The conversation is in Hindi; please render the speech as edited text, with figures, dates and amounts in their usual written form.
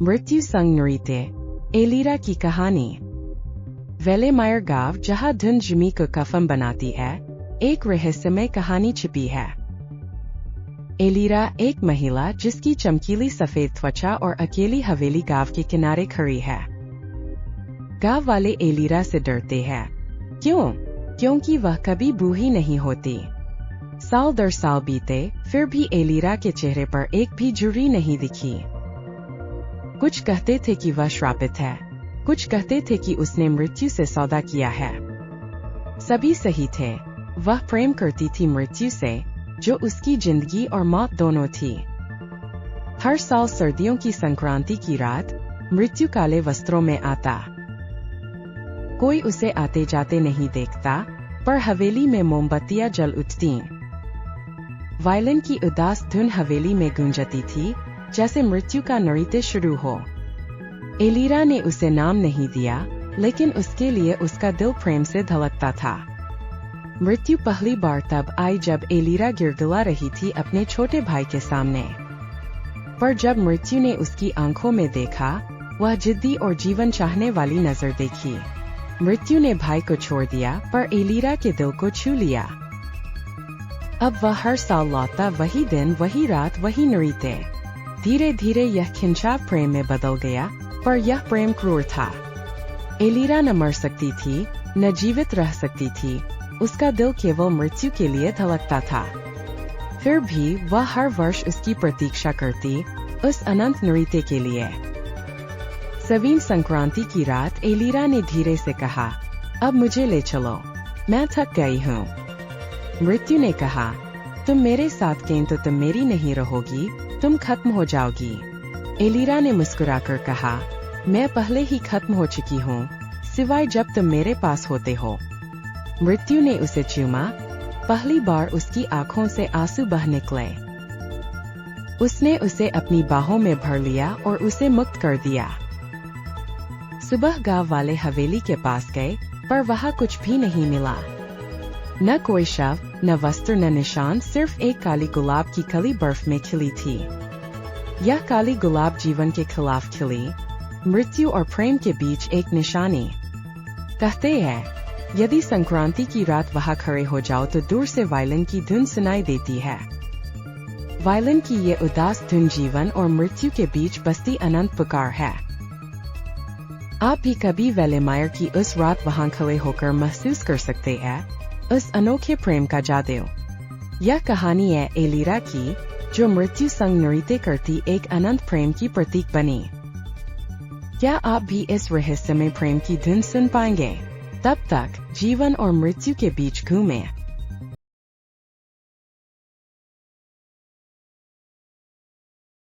मृत्यु संग नृत्य, एलिरा की कहानी। वेलेमायर गांव जहां धुंध जमी को कफन बनाती है, एक रहस्यमय कहानी छिपी है। एलिरा एक महिला जिसकी चमकीली सफेद त्वचा और अकेली हवेली गांव के किनारे खड़ी है। गांव वाले एलिरा से डरते हैं। क्यों? क्योंकि वह कभी बूढ़ी नहीं होती। साल दर साल बीते, फिर भी एलिरा के चेहरे पर एक भी झुर्री नहीं दिखी। कुछ कहते थे कि वह श्रापित है, कुछ कहते थे कि उसने मृत्यु से सौदा किया है। सभी सही थे। वह प्रेम करती थी मृत्यु से, जो उसकी जिंदगी और मौत दोनों थी। हर साल सर्दियों की संक्रांति की रात, मृत्यु काले वस्त्रों में आता। कोई उसे आते जाते नहीं देखता, पर हवेली में मोमबत्तियां जल उठती। वायलिन की उदास धुन हवेली में गूंजती थी, जैसे मृत्यु का नृत्य शुरू हो। एलिरा ने उसे नाम नहीं दिया, लेकिन उसके लिए उसका दिल प्रेम से धड़कता था। मृत्यु पहली बार तब आई जब एलिरा गिड़गिड़ा रही थी अपने छोटे भाई के सामने। पर जब मृत्यु ने उसकी आंखों में देखा, वह जिद्दी और जीवन चाहने वाली नजर देखी। मृत्यु ने भाई को छोड़ दिया, पर एलिरा के दिल को छू लिया। अब वह हर साल लौटता, वही दिन, वही रात, वही नृत्य। धीरे धीरे यह खिंचाव प्रेम में बदल गया, पर यह प्रेम क्रूर था। एलिरा न मर सकती थी, न जीवित रह सकती थी। उसका दिल केवल मृत्यु के लिए धड़कता था। फिर भी वह हर वर्ष उसकी प्रतीक्षा करती, उस अनंत नृत्य के लिए। सवीन संक्रांति की रात एलिरा ने धीरे से कहा, अब मुझे ले चलो, मैं थक गई हूँ। मृत्यु ने कहा, तुम मेरे साथ गए तो तुम मेरी नहीं रहोगी, तुम खत्म हो जाओगी। एलिरा ने मुस्कुराकर कहा, मैं पहले ही खत्म हो चुकी हूँ, सिवाय जब तुम मेरे पास होते हो। मृत्यु ने उसे चूमा। पहली बार उसकी आंखों से आंसू बह निकले। उसने उसे अपनी बाहों में भर लिया और उसे मुक्त कर दिया। सुबह गांव वाले हवेली के पास गए, पर वहां कुछ भी नहीं मिला। न कोई शव, न वस्त्र, न निशान, सिर्फ एक काली गुलाब की कली बर्फ में खिली थी। यह काली गुलाब जीवन के खिलाफ खिली, मृत्यु और प्रेम के बीच एक निशानी। कहते हैं, यदि संक्रांति की रात वहां खड़े हो जाओ तो दूर से वायलिन की धुन सुनाई देती है। वायलिन की ये उदास धुन जीवन और मृत्यु के बीच बसती अनंत पुकार है। आप भी कभी वेलेमायर की उस रात वहां खड़े होकर महसूस कर सकते हैं उस अनोखे प्रेम का जादू। यह कहानी है एलिरा की, जो मृत्यु संग नृत्य करती एक अनंत प्रेम की प्रतीक बनी। क्या आप भी इस रहस्यमय प्रेम की धुन सुन पाएंगे? तब तक जीवन और मृत्यु के बीच घूमें।